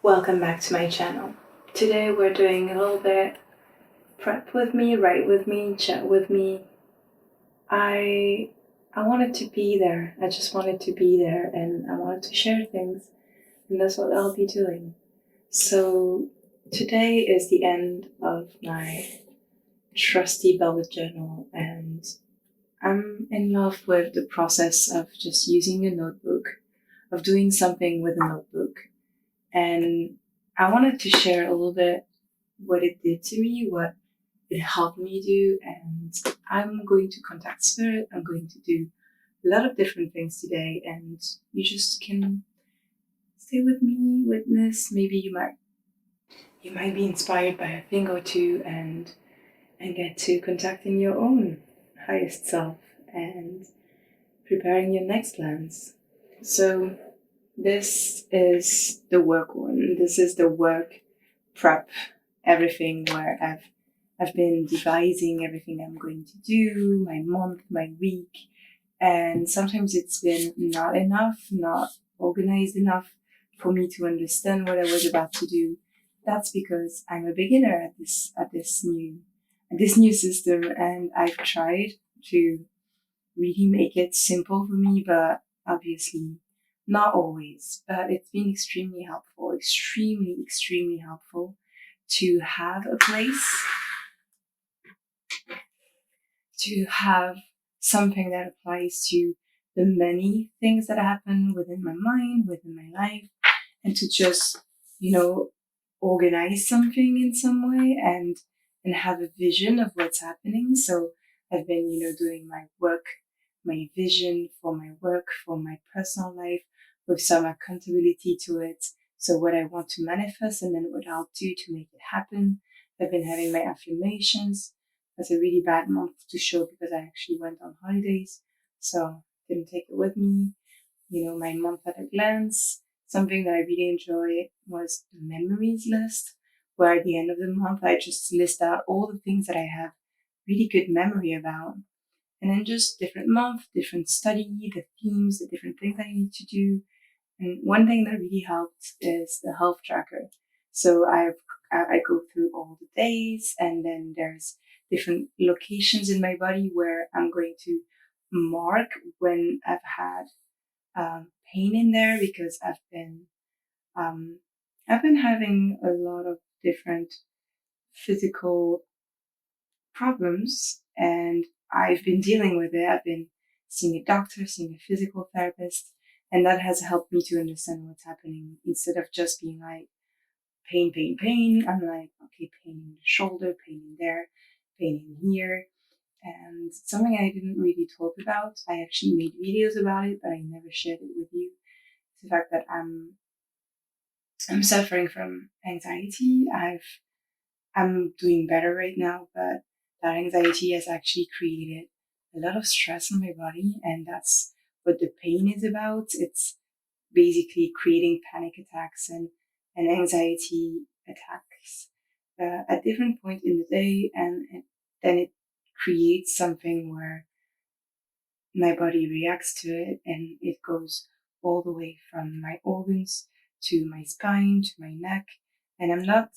Welcome back to my channel. Today we're doing a little bit prep with me, write with me, chat with me. I wanted to be there. I just wanted to be there and I wanted to share things, and that's what I'll be doing. So today is the end of my trusty bullet journal, and I'm in love with the process of just using a notebook, of doing something with a notebook. And I wanted to share a little bit what it did to me, what it helped me do, and I'm going to contact spirit. I'm going to do a lot of different things today, and you just can stay with me, witness. Maybe you might be inspired by a thing or two, and get to contacting your own highest self and preparing your next plans. So this is the work one. This is the work prep everything where I've been devising everything I'm going to do, my month, my week, and sometimes it's been not enough, not organized enough for me to understand what I was about to do. That's because I'm a beginner at this new system, and I've tried to really make it simple for me, but obviously not always. But it's been extremely helpful to have a place, to have something that applies to the many things that happen within my mind, within my life, and to just, organize something in some way and have a vision of what's happening. So I've been, doing my work, my vision for my work, for my personal life, with some accountability to it. So what I want to manifest and then what I'll do to make it happen. I've been having my affirmations. That's a really bad month to show because I actually went on holidays, so didn't take it with me. My month at a glance. Something that I really enjoy was the memories list, where at the end of the month I just list out all the things that I have really good memory about. And then just different month, different study, the themes, the different things I need to do. And one thing that really helped is the health tracker. So I go through all the days, and then there's different locations in my body where I'm going to mark when I've had pain in there, because um, I've been having a lot of different physical problems, and I've been dealing with it. I've been seeing a doctor, seeing a physical therapist, and that has helped me to understand what's happening instead of just being like pain, pain, pain. I'm like, okay, pain in the shoulder, pain in there, pain in here. And something I didn't really talk about, I actually made videos about it, but I never shared it with you. It's the fact that I'm suffering from anxiety. I'm doing better right now, but that anxiety has actually created a lot of stress on my body, and that's what the pain is about. It's basically creating panic attacks and anxiety attacks at different point in the day, and then it creates something where my body reacts to it, and it goes all the way from my organs to my spine to my neck. And I'm not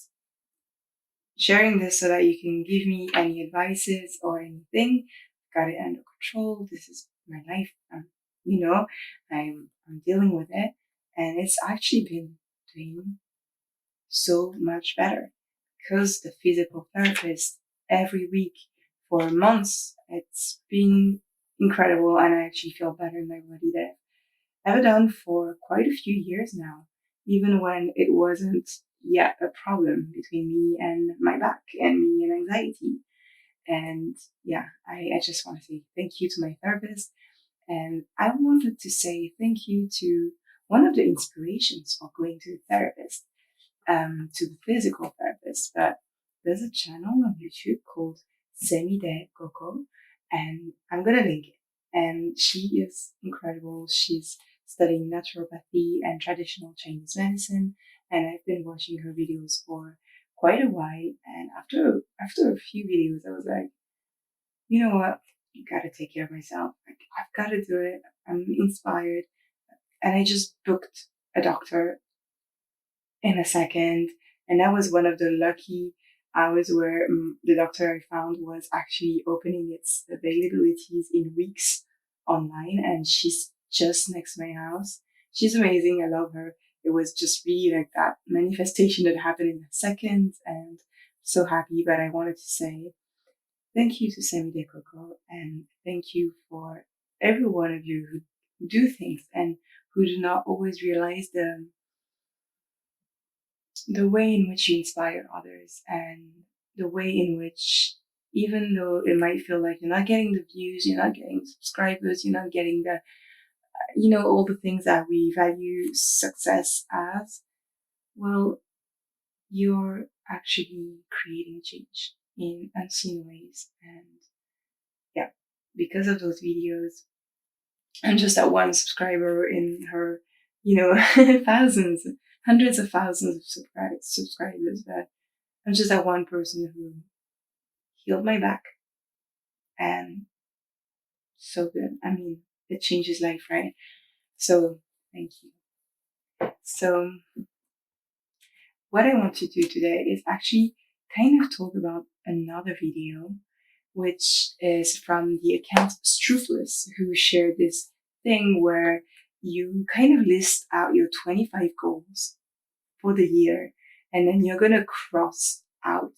sharing this so that you can give me any advices or anything. Got it under control. This is my life. You know, I'm dealing with it, and it's actually been doing so much better because the physical therapist every week for months. It's been incredible, and I actually feel better in my body than I've ever done for quite a few years now, even when it wasn't yet a problem between me and my back and me and anxiety. And yeah, I just want to say thank you to my therapist. And I wanted to say thank you to one of the inspirations for going to the therapist, to the physical therapist. But there's a channel on YouTube called Semi De Coco, and I'm gonna link it. And she is incredible. She's studying naturopathy and traditional Chinese medicine, and I've been watching her videos for quite a while. And after a few videos, I was like, you know what? I gotta take care of myself. Like, I've got to do it. I'm inspired, and I just booked a doctor in a second. And that was one of the lucky hours where the doctor I found was actually opening its availabilities in weeks online. And she's just next to my house. She's amazing. I love her. It was just really like that manifestation that happened in a second. And so happy. But I wanted to say thank you to Sammy De Coco, and thank you for every one of you who do things and who do not always realize the way in which you inspire others, and the way in which, even though it might feel like you're not getting the views, you're not getting subscribers, you're not getting the, all the things that we value success as, well, you're actually creating change in unseen ways. And yeah, because of those videos, I'm just at one subscriber in her, thousands, hundreds of thousands of subscribers, but I'm just that one person who healed my back, and so good. I mean, it changes life, right? So thank you. So what I want to do today is actually kind of talk about another video, which is from the account Struthless, who shared this thing where you kind of list out your 25 goals for the year, and then you're going to cross out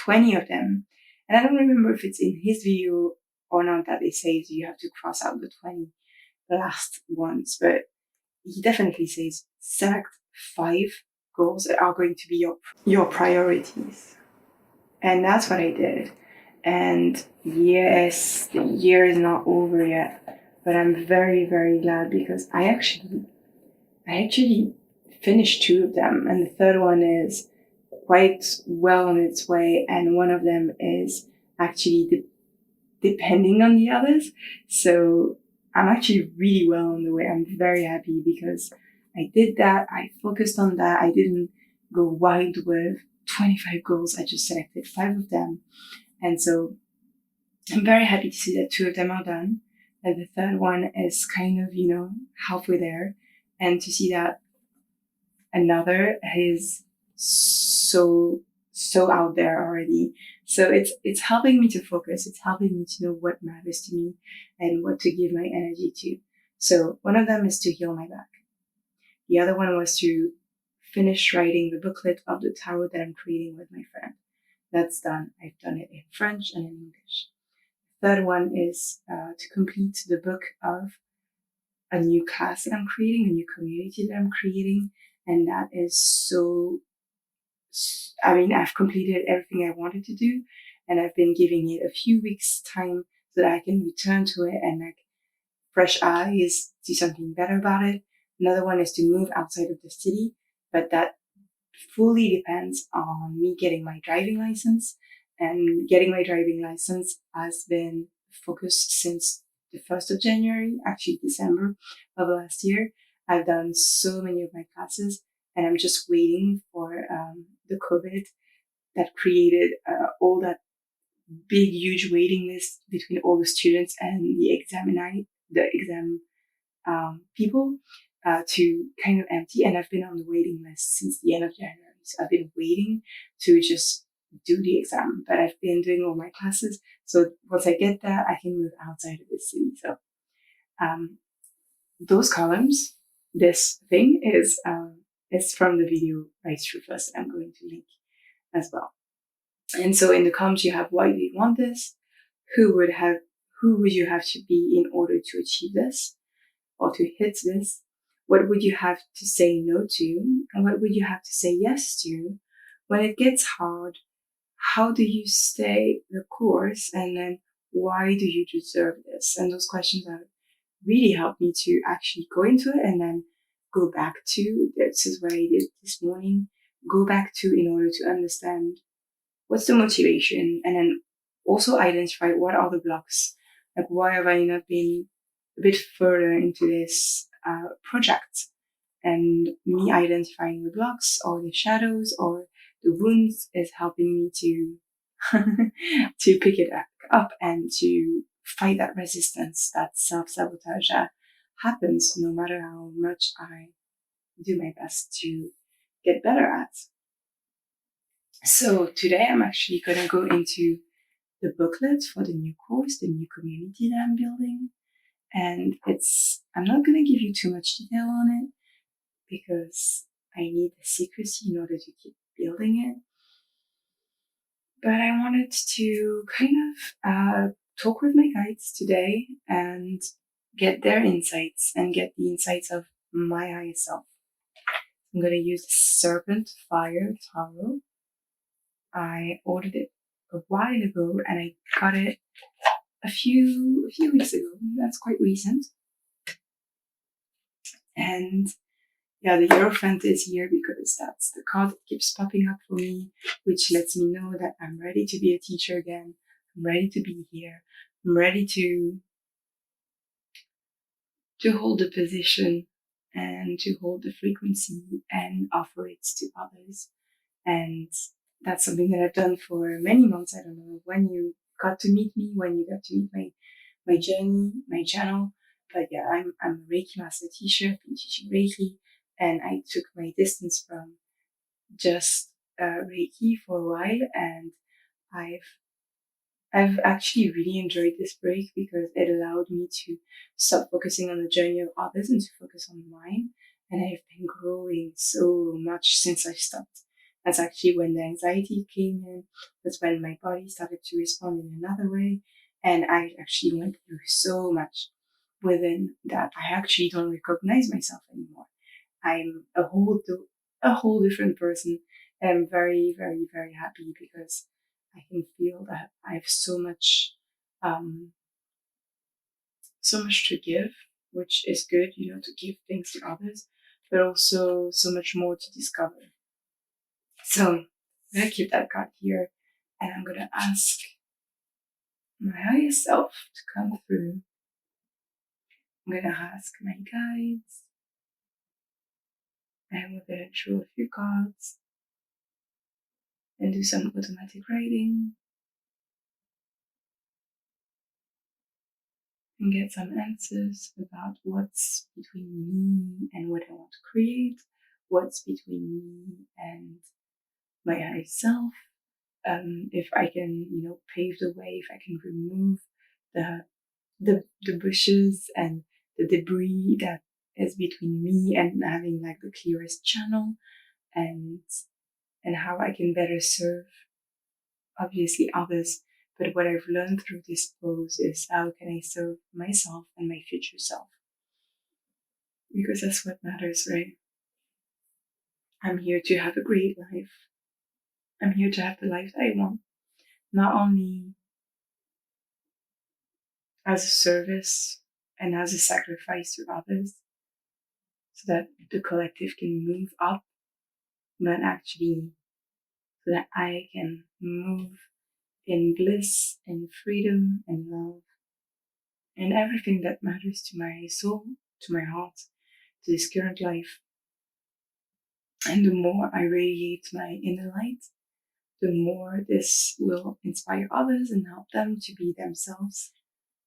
20 of them. And I don't remember if it's in his video or not that it says you have to cross out the 20 last ones, but he definitely says select 5 goals that are going to be your priorities. And that's what I did. And yes, the year is not over yet, but I'm very, very glad because I actually finished 2 of them, and the third one is quite well on its way, and one of them is actually depending on the others. So I'm actually really well on the way. I'm very happy because I did that. I focused on that. I didn't go wild with 25 goals. I just selected 5 of them. And so I'm very happy to see that 2 of them are done. And the third one is kind of, halfway there. And to see that another is so out there already. So it's helping me to focus. It's helping me to know what matters to me and what to give my energy to. So one of them is to heal my back. The other one was to finish writing the booklet of the tarot that I'm creating with my friend. That's done. I've done it in French and in English. The third one is to complete the book of a new class that I'm creating, a new community that I'm creating. And that is I've completed everything I wanted to do, and I've been giving it a few weeks time so that I can return to it and like fresh eyes, do something better about it. Another one is to move outside of the city, but that fully depends on me getting my driving license. And getting my driving license has been focused since the 1st of January, actually December of last year. I've done so many of my classes, and I'm just waiting for the COVID that created all that big, huge waiting list between all the students and the exam people to kind of empty. And I've been on the waiting list since the end of January. So I've been waiting to just do the exam, but I've been doing all my classes. So once I get that, I can move outside of the city. So those columns, this thing is from the video by Struthless. I'm going to link as well. And so in the columns you have why do you want this? Who would you have to be in order to achieve this or to hit this? What would you have to say no to? And what would you have to say yes to? When it gets hard, how do you stay the course? And then why do you deserve this? And those questions have really helped me to actually go into it and then go back to, this is what I did this morning, go back to in order to understand what's the motivation, and then also identify what are the blocks. Like, why have I not been a bit further into this project? And me identifying the blocks or the shadows or the wounds is helping me to to pick it up and to fight that resistance, that self-sabotage that happens no matter how much I do my best to get better at. So today I'm actually going to go into the booklet for the new course, the new community that I'm building. And I'm not going to give you too much detail on it because I need the secrecy in order to keep building it. But I wanted to kind of talk with my guides today and get their insights and get the insights of my higher self. I'm going to use the Serpent Fire Tarot. I ordered it a while ago and I got it a few weeks ago. That's quite recent. And yeah, the Hierophant is here because that's the card that keeps popping up for me, which lets me know that I'm ready to be a teacher again. I'm ready to be here. I'm ready to hold the position and to hold the frequency and offer it to others. And that's something that I've done for many months. I don't know when you got to meet me, when you got to meet my journey, my channel. But yeah, I'm a Reiki master teacher. I've been teaching Reiki, and I took my distance from just Reiki for a while, and I've I've actually really enjoyed this break because it allowed me to stop focusing on the journey of others and to focus on mine. And I've been growing so much since I stopped. That's actually when the anxiety came in. That's when my body started to respond in another way. And I actually went through so much within that. I actually don't recognize myself anymore. I'm a whole different person. And I'm very, very, very happy because I can feel that I have um, so much to give, which is good, to give things to others, but also so much more to discover. So I'm gonna keep that card here, and I'm gonna ask my higher self to come through. I'm gonna ask my guides, and we're gonna draw a few cards and do some automatic writing and get some answers about what's between me and what I want to create, what's between me and my higher self. If I can, pave the way, if I can remove the bushes and the debris that is between me and having like the clearest channel, and how I can better serve obviously others. But what I've learned through this pose is how can I serve myself and my future self? Because that's what matters, right? I'm here to have a great life. I'm here to have the life that I want, not only as a service and as a sacrifice to others so that the collective can move up, but actually so that I can move in bliss and freedom and love and everything that matters to my soul, to my heart, to this current life. And the more I radiate my inner light, the more this will inspire others and help them to be themselves.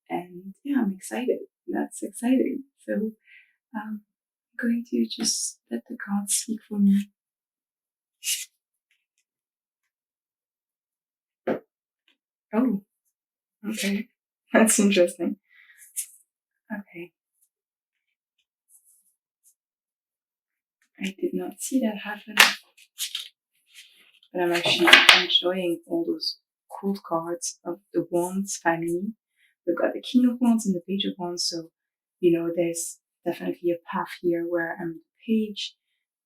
And yeah, I'm excited. That's exciting. So I'm going to just let the cards speak for me. Oh, okay. That's interesting. Okay. I did not see that happen. But I'm actually enjoying all those cool cards of the Wands family. We've got the King of Wands and the Page of Wands, so there's definitely a path here where I'm the page,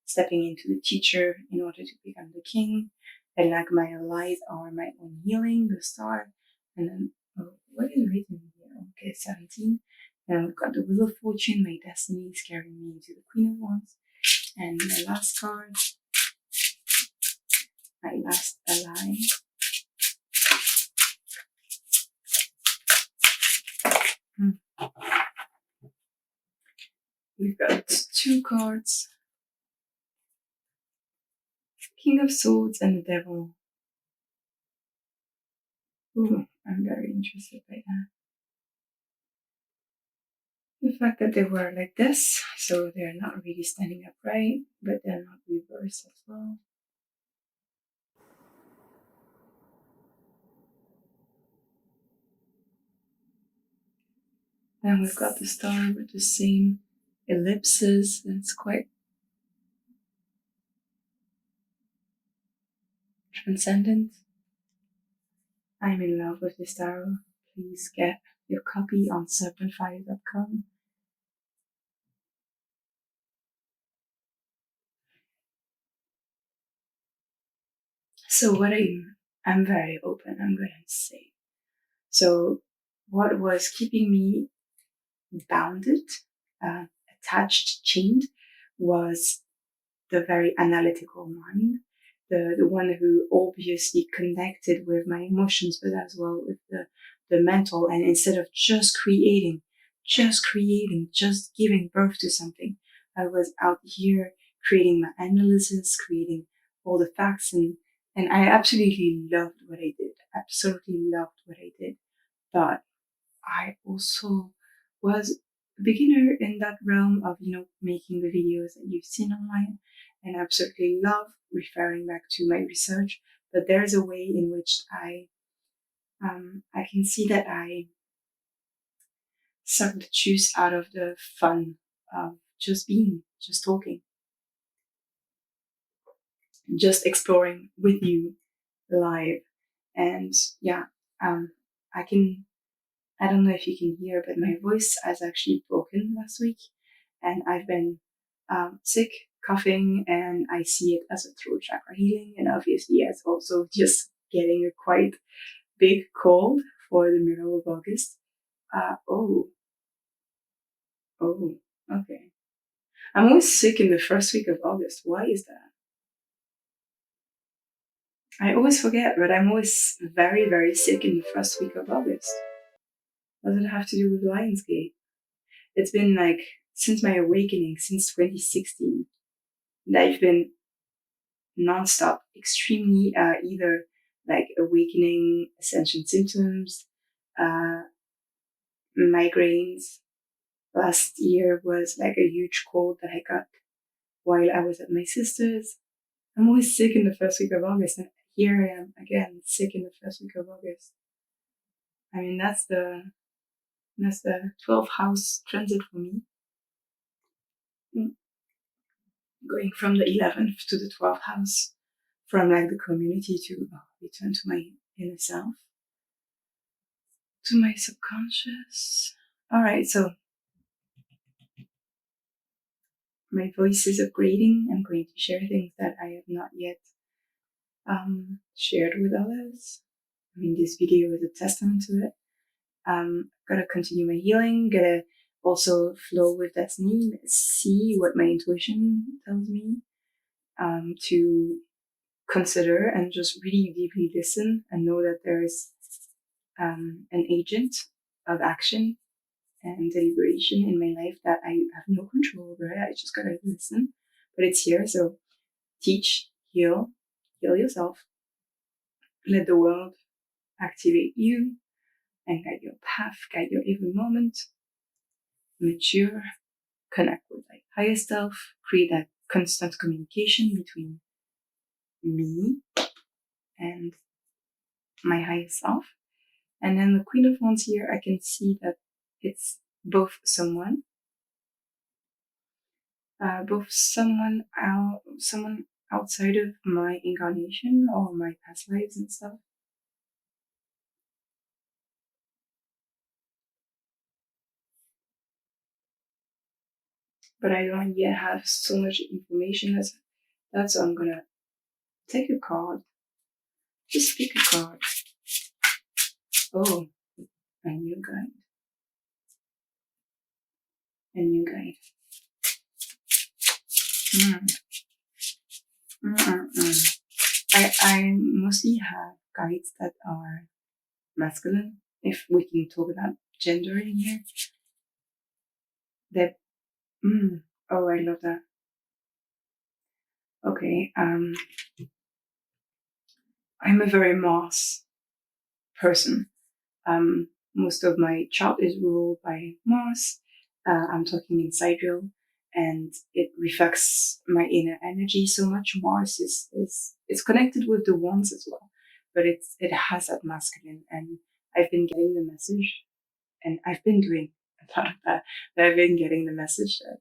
stepping into the teacher in order to become the king. And like my allies are my own healing, the star, and then what is written here? Okay, 17. And we've got the Wheel of Fortune, my destiny is carrying me into the Queen of Wands. And my last card, my last ally. We've got two cards, King of Swords and the Devil. Ooh, I'm very interested by that. The fact that they were like this, so they're not really standing upright, but they're not reversed as well. Then we've got the star with the same ellipses. It's quite transcendent. I'm in love with this tarot. Please get your copy on serpentfire.com. So I'm very open, I'm going to say. So what was keeping me bounded, attached, chained, was the very analytical mind, the one who obviously connected with my emotions, but as well with the mental. And instead of just giving birth to something, I was out here creating my analysis, creating all the facts, and I absolutely loved what I did. Absolutely loved what I did. But I also was a beginner in that realm of, making the videos that you've seen online, and absolutely love referring back to my research. But there's a way in which I can see that I suck the juice out of the fun of just being, just talking, just exploring with you live. And yeah, um, I can, I don't know if you can hear, but my voice has actually broken last week, and I've been sick, coughing, and I see it as a throat chakra healing, and obviously as also just getting a quite big cold for the middle of August. Oh, oh, okay. I'm always sick in the first week of August. Why is that? I always forget, but I'm always very, very sick in the first week of August. What does it have to do with Lionsgate? It's been like since my awakening, since 2016, that I've been nonstop, extremely either like awakening, ascension symptoms, uh, migraines. Last year was like a huge cold that I got while I was at my sister's. I'm always sick in the first week of August, and here I am again, sick in the first week of August. I mean, that's the 12th house transit for me. Going from the 11th to the 12th house, from like the community to return to my inner self, to my subconscious. All right, so my voice is upgrading. I'm going to share things that I have not yet shared with others. I mean, this video is a testament to it. Gotta continue my healing, gotta also flow with destiny, see what my intuition tells me, to consider and just really deeply listen and know that there is an agent of action and deliberation in my life that I have no control over. I just gotta listen, but it's here. So teach, heal yourself, let the world activate you and guide your path, guide your every moment, mature, connect with thy higher self, create that constant communication between me and my higher self. And then the Queen of Wands here, I can see that it's both someone outside of my incarnation or my past lives and stuff. But I don't yet have so much information as that, so I'm gonna take a card. Just pick a card. Oh, a new guide. A new guide. I mostly have guides that are masculine, if we can talk about gender in here. That oh, I love that. Okay, I'm a very Mars person. Most of my chart is ruled by Mars. I'm talking in sidereal, and it reflects my inner energy so much. Mars is it's connected with the wands as well, but it has that masculine, and I've been getting the message, and I've been doing a lot of that. But I've been getting the message that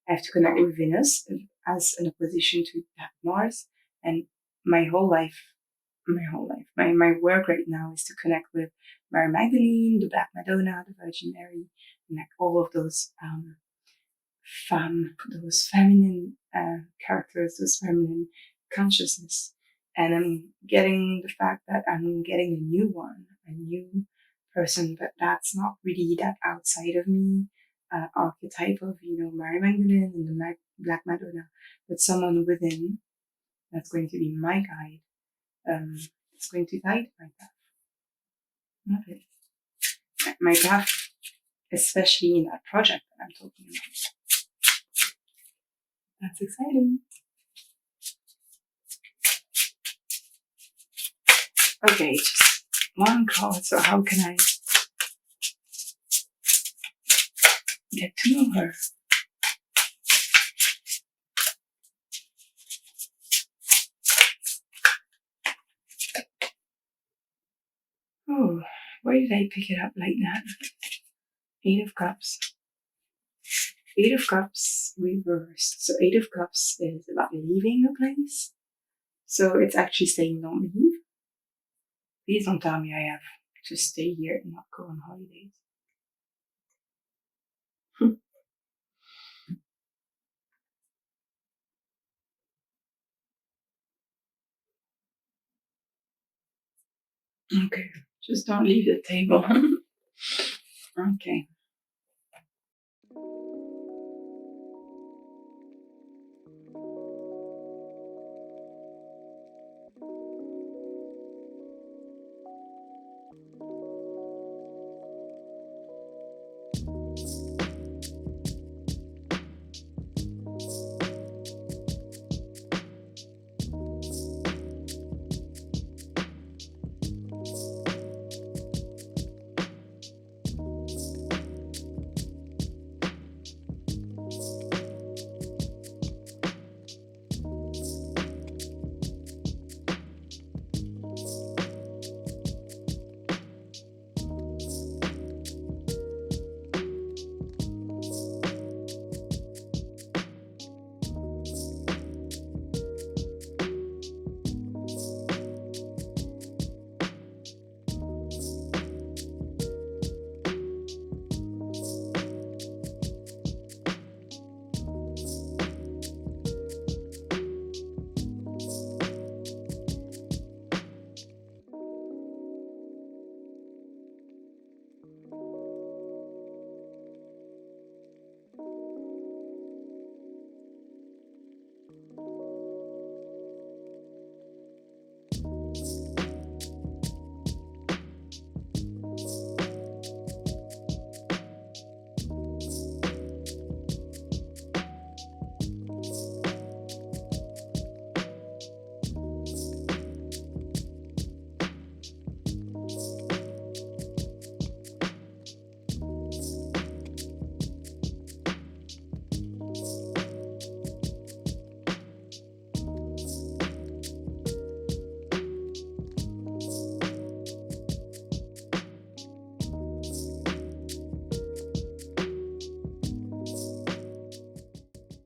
I have to connect with Venus as an opposition to Mars, and my whole life, my work right now is to connect with Mary Magdalene, the Black Madonna, the Virgin Mary, and like all of those those feminine characters, those feminine consciousness. And I'm getting the fact that I'm getting a new one, a new person, but that's not really that outside of me archetype of, Mary Magdalene and the Black Madonna, but someone within that's going to be my guide. It's going to guide my path. Okay. My path, especially in that project that I'm talking about. That's exciting. Okay, just one card. So how can I get to know her? Oh, why did I pick it up like that? Eight of Cups. Eight of Cups reversed. So Eight of Cups is about leaving a place. So it's actually saying don't leave. Please don't tell me I have to stay here and not go on holidays. Okay, just don't leave the table. Okay.